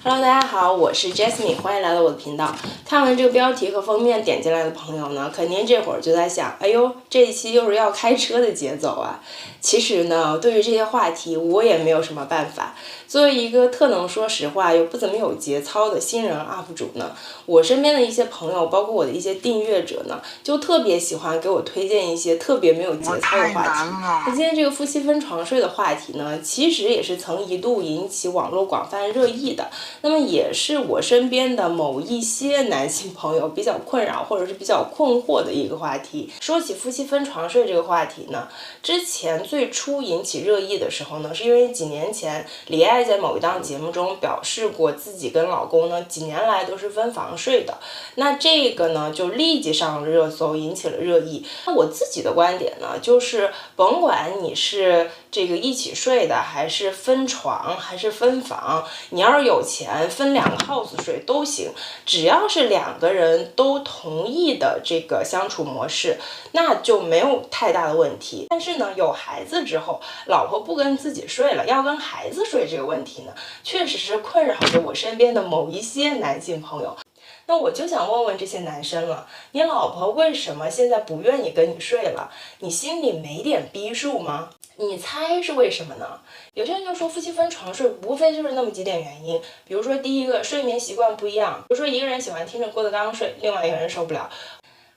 Hello， 大家好，我是 Jasmine， 欢迎来到我的频道。看完这个标题和封面点进来的朋友呢，肯定这会儿就在想，哎呦，这一期又是要开车的节奏啊。其实呢，对于这些话题，我也没有什么办法。作为一个特能说实话又不怎么有节操的新人 UP 主呢，我身边的一些朋友，包括我的一些订阅者呢，就特别喜欢给我推荐一些特别没有节操的话题。那今天这个夫妻分床睡的话题呢，其实也是曾一度引起网络广泛热议的。那么也是我身边的某一些男性朋友比较困扰或者是比较困惑的一个话题。说起夫妻分床睡这个话题呢，之前最初引起热议的时候呢，是因为几年前李艾在某一档节目中表示过自己跟老公呢几年来都是分房睡的，那这个呢就立即上了热搜，引起了热议。那我自己的观点呢，就是甭管你是这个一起睡的，还是分床，还是分房，你要是有钱分2个 house 睡都行，只要是2个人都同意的这个相处模式，那就没有太大的问题。但是呢，有孩子之后，老婆不跟自己睡了，要跟孩子睡这个问题呢，确实是困扰着我身边的某一些男性朋友。那我就想问问这些男生了，你老婆为什么现在不愿意跟你睡了？你心里没点逼数吗？你猜是为什么呢？有些人就说夫妻分床睡无非就是那么几点原因，比如说第一个，睡眠习惯不一样，比如说一个人喜欢听着郭德纲睡，另外一个人受不了，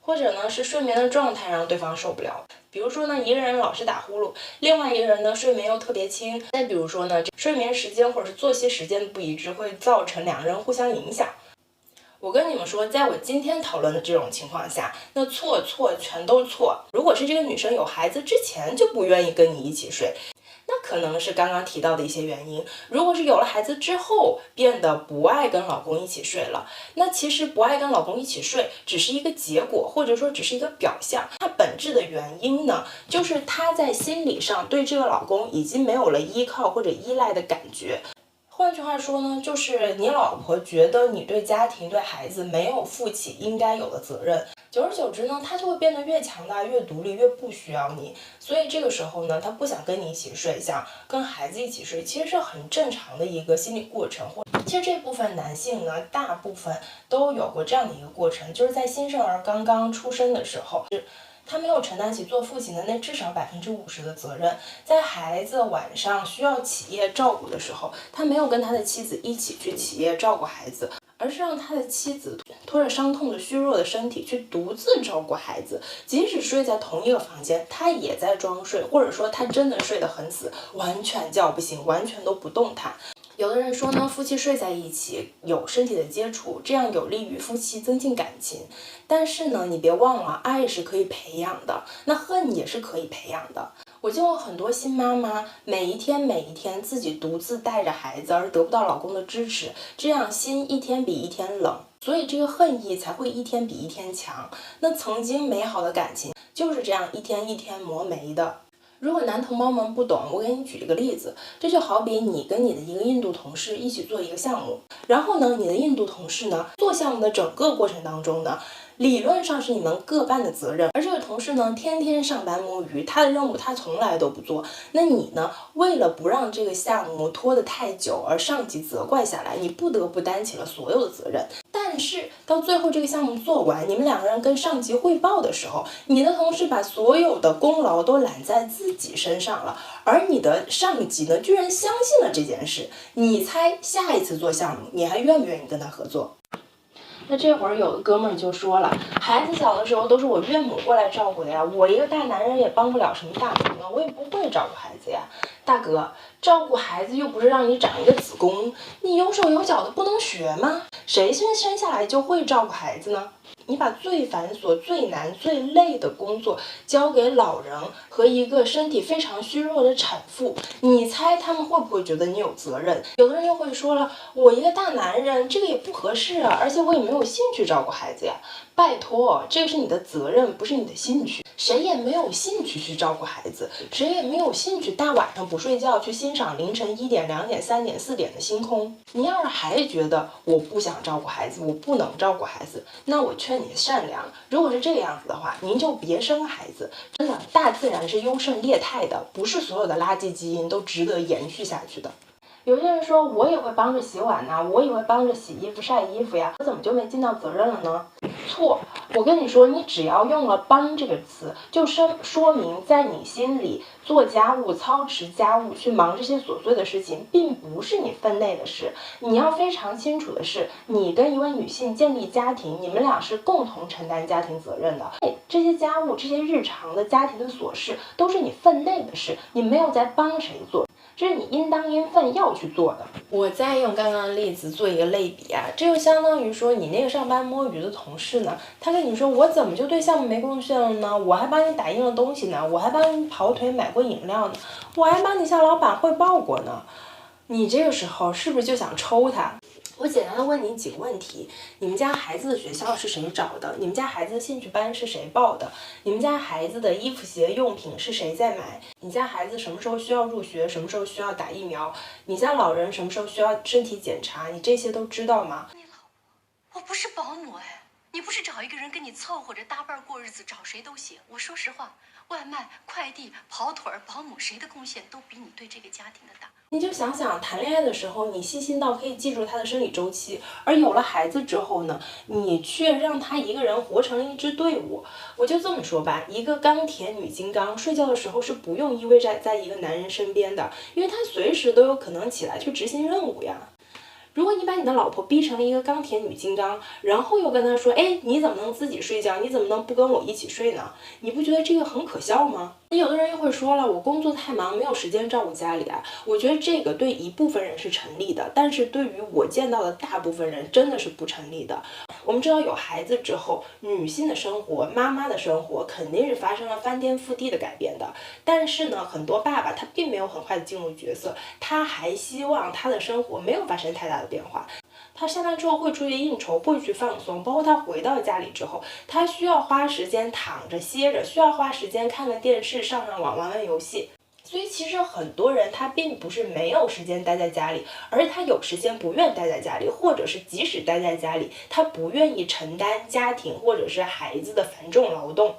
或者呢是睡眠的状态让对方受不了，比如说呢一个人老是打呼噜，另外一个人呢睡眠又特别轻，再比如说呢睡眠时间或者是作息时间不一致，会造成2人互相影响。我跟你们说，在我今天讨论的这种情况下，那错全都错。如果是这个女生有孩子之前就不愿意跟你一起睡，那可能是刚刚提到的一些原因。如果是有了孩子之后变得不爱跟老公一起睡了，那其实不爱跟老公一起睡只是一个结果，或者说只是一个表象。它本质的原因呢，就是她在心理上对这个老公已经没有了依靠或者依赖的感觉。换句话说呢，就是你老婆觉得你对家庭对孩子没有负起应该有的责任，久而久之呢，她就会变得越强大越独立，越不需要你。所以这个时候呢，她不想跟你一起睡，想跟孩子一起睡，其实是很正常的一个心理过程。其实这部分男性呢，大部分都有过这样的一个过程，就是在新生儿刚刚出生的时候，他没有承担起做父亲的那至少50%的责任，在孩子晚上需要起夜照顾的时候，他没有跟他的妻子一起去起夜照顾孩子，而是让他的妻子拖着伤痛的虚弱的身体去独自照顾孩子。即使睡在同一个房间，他也在装睡，或者说他真的睡得很死，完全叫不醒，完全都不动弹。有的人说呢，夫妻睡在一起有身体的接触，这样有利于夫妻增进感情。但是呢，你别忘了，爱是可以培养的，那恨也是可以培养的。我见过很多新妈妈，每一天自己独自带着孩子，而得不到老公的支持，这样心一天比一天冷，所以这个恨意才会一天比一天强。那曾经美好的感情就是这样一天一天磨没的。如果男同胞们不懂，我给你举一个例子，这就好比你跟你的一个印度同事一起做一个项目，然后呢，你的印度同事呢，做项目的整个过程当中呢，理论上是你们各半的责任，而这个同事呢，天天上班摸鱼，他的任务他从来都不做。那你呢，为了不让这个项目拖得太久，而上级责怪下来，你不得不担起了所有的责任。但是到最后这个项目做完，你们2个人跟上级汇报的时候，你的同事把所有的功劳都揽在自己身上了，而你的上级呢，居然相信了这件事。你猜下一次做项目，你还愿不愿意跟他合作？那这会儿有的哥们儿就说了，孩子小的时候都是我岳母过来照顾的呀，我一个大男人也帮不了什么大忙啊，我也不会照顾孩子呀。大哥，照顾孩子又不是让你长一个子宫，你有手有脚的不能学吗？谁生下来就会照顾孩子呢？你把最繁琐、最难、最累的工作交给老人和一个身体非常虚弱的产妇，你猜他们会不会觉得你有责任？有的人又会说了，我一个大男人，这个也不合适啊，而且我也没有兴趣照顾孩子呀。拜托，这个是你的责任，不是你的兴趣。谁也没有兴趣去照顾孩子，谁也没有兴趣大晚上不睡觉去欣赏凌晨1点、2点、3点、4点的星空。你要是还觉得我不想照顾孩子，我不能照顾孩子，那我劝你善良。如果是这个样子的话，您就别生孩子。真的，大自然是优胜劣汰的，不是所有的垃圾基因都值得延续下去的。有些人说我也会帮着洗碗呐，我也会帮着洗衣服晒衣服呀，我怎么就没尽到责任了呢？错，我跟你说，你只要用了帮这个词，就说明在你心里做家务、操持家务、去忙这些琐碎的事情并不是你分内的事。你要非常清楚的是，你跟一位女性建立家庭，你们俩是共同承担家庭责任的。这些家务、这些日常的家庭的琐事都是你分内的事，你没有在帮谁做，这是你应当应分要去做的。我再用刚刚的例子做一个类比啊，这就相当于说你那个上班摸鱼的同事呢，他跟你说我怎么就对项目没贡献了呢？我还帮你打印了东西呢，我还帮你跑腿买过饮料呢，我还帮你向老板汇报过呢。你这个时候是不是就想抽他？我简单的问你几个问题：你们家孩子的学校是谁找的？你们家孩子的兴趣班是谁报的？你们家孩子的衣服鞋用品是谁在买？你家孩子什么时候需要入学？什么时候需要打疫苗？你家老人什么时候需要身体检查？你这些都知道吗？你老婆，我不是保姆哎，你不是找一个人跟你凑合着搭伴过日子，找谁都行。我说实话，外卖、快递、跑腿、保姆，谁的贡献都比你对这个家庭的大。你就想想，谈恋爱的时候，你细心到可以记住他的生理周期，而有了孩子之后呢，你却让他一个人活成了一支队伍。我就这么说吧，一个钢铁女金刚睡觉的时候是不用依偎在一个男人身边的，因为他随时都有可能起来去执行任务呀。如果你把你的老婆逼成了一个钢铁女金刚，然后又跟她说，哎，你怎么能自己睡觉？你怎么能不跟我一起睡呢？你不觉得这个很可笑吗？有的人又会说了，我工作太忙，没有时间照顾家里啊。我觉得这个对一部分人是成立的，但是对于我见到的大部分人真的是不成立的。我们知道有孩子之后，女性的生活，妈妈的生活肯定是发生了翻天覆地的改变的。但是呢，很多爸爸他并没有很快的进入角色，他还希望他的生活没有发生太大的变化。他下班之后会出去应酬，会去放松，包括他回到家里之后，他需要花时间躺着歇着，需要花时间看看电视，上网玩玩游戏。所以其实很多人他并不是没有时间待在家里，而是他有时间不愿待在家里，或者是即使待在家里，他不愿意承担家庭或者是孩子的繁重劳动。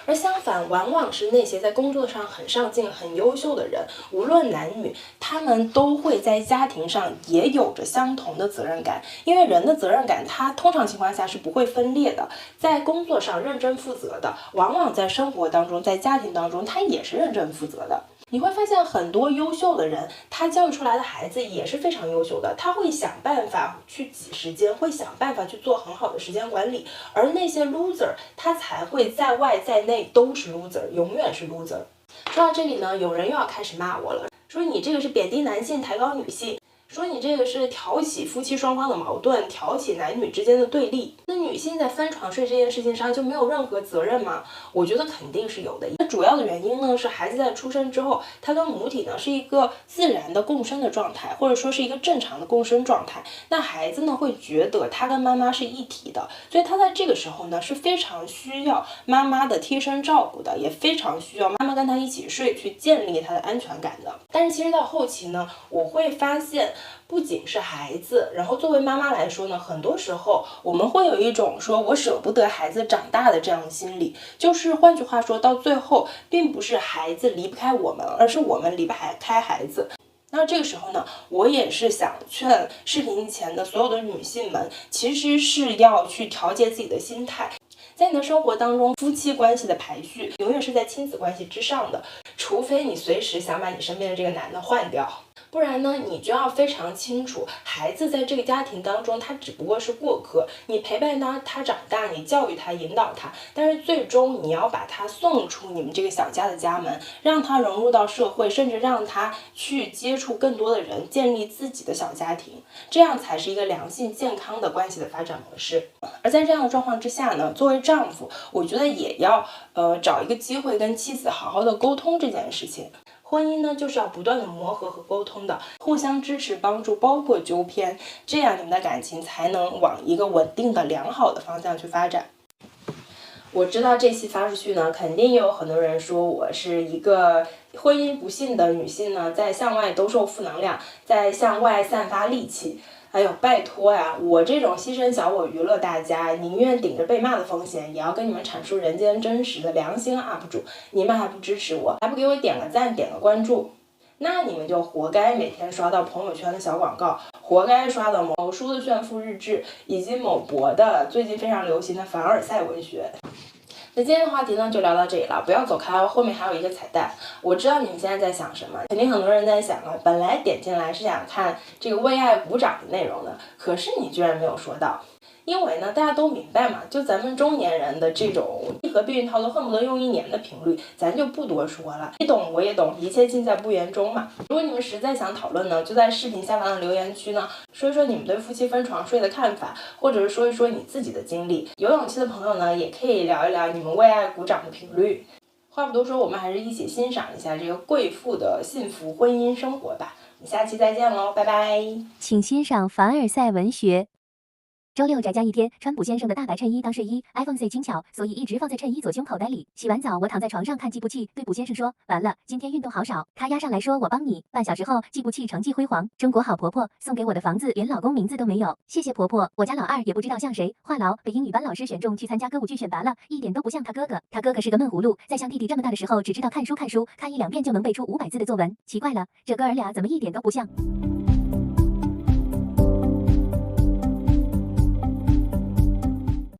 而相反，往往是那些在工作上很上进、很优秀的人，无论男女，他们都会在家庭上也有着相同的责任感。因为人的责任感，它通常情况下是不会分裂的。在工作上认真负责的，往往在生活当中、在家庭当中，他也是认真负责的。你会发现很多优秀的人，他教育出来的孩子也是非常优秀的，他会想办法去挤时间，会想办法去做很好的时间管理。而那些 loser， 他才会在外在内都是 loser， 永远是 loser。说到这里呢，有人又要开始骂我了，说你这个是贬低男性，抬高女性。说你这个是挑起夫妻双方的矛盾，挑起男女之间的对立。那女性在分床睡这件事情上就没有任何责任吗？我觉得肯定是有的。那主要的原因呢，是孩子在出生之后，他跟母体呢是一个自然的共生的状态，或者说是一个正常的共生状态。那孩子呢会觉得他跟妈妈是一体的，所以他在这个时候呢是非常需要妈妈的贴身照顾的，也非常需要妈妈跟他一起睡，去建立他的安全感的。但是其实到后期呢，我会发现不仅是孩子，然后作为妈妈来说呢，很多时候我们会有一种说我舍不得孩子长大的这样的心理，就是换句话说，到最后并不是孩子离不开我们，而是我们离不开孩子。那这个时候呢，我也是想劝视频前的所有的女性们，其实是要去调节自己的心态。在你的生活当中，夫妻关系的排序永远是在亲子关系之上的，除非你随时想把你身边的这个男的换掉。不然呢，你就要非常清楚，孩子在这个家庭当中，他只不过是过客，你陪伴他长大，你教育他，引导他，但是最终你要把他送出你们这个小家的家门，让他融入到社会，甚至让他去接触更多的人，建立自己的小家庭，这样才是一个良性健康的关系的发展模式。而在这样的状况之下呢，作为丈夫，我觉得也要找一个机会跟妻子好好的沟通这件事情。婚姻呢，就是要不断的磨合和沟通的，互相支持帮助，包括纠偏，这样你们的感情才能往一个稳定的良好的方向去发展。我知道这期发出去呢，肯定也有很多人说我是一个婚姻不幸的女性呢，在向外兜售负能量，在向外散发戾气。哎呦，拜托呀！我这种牺牲小我娱乐大家，宁愿顶着被骂的风险，也要跟你们阐述人间真实的良心 UP 主，你们还不支持我，还不给我点个赞，点个关注，那你们就活该每天刷到朋友圈的小广告，活该刷到某书的炫富日志，以及某博的最近非常流行的凡尔赛文学。那今天的话题呢就聊到这里了，不要走开，后面还有一个彩蛋。我知道你们现在在想什么，肯定很多人在想了，本来点进来是想看这个为爱鼓掌的内容的，可是你居然没有说到。因为呢，大家都明白嘛，就咱们中年人的这种一盒避孕套都恨不得用1年的频率，咱就不多说了，你懂我也懂，一切尽在不言中嘛。如果你们实在想讨论呢，就在视频下方的留言区呢，说一说你们对夫妻分床睡的看法，或者是说一说你自己的经历。有勇气的朋友呢，也可以聊一聊你们为爱鼓掌的频率。话不多说，我们还是一起欣赏一下这个贵妇的幸福婚姻生活吧。我们下期再见喽，拜拜。请欣赏凡尔赛文学。周六宅家一天，川普先生的大白衬衣当睡衣 ，iPhone C 轻巧，所以一直放在衬衣左胸口袋里。洗完澡，我躺在床上看计步器，对卜先生说：“完了，今天运动好少。”他压上来说：“我帮你。”半小时后，计步器成绩辉煌。中国好婆婆送给我的房子连老公名字都没有，谢谢婆婆。我家老二也不知道像谁，话痨，被英语班老师选中去参加歌舞剧选拔了，一点都不像他哥哥。他哥哥是个闷葫芦，在像弟弟这么大的时候，只知道看书，看1-2遍就能背出500字的作文。奇怪了，这哥儿俩怎么一点都不像？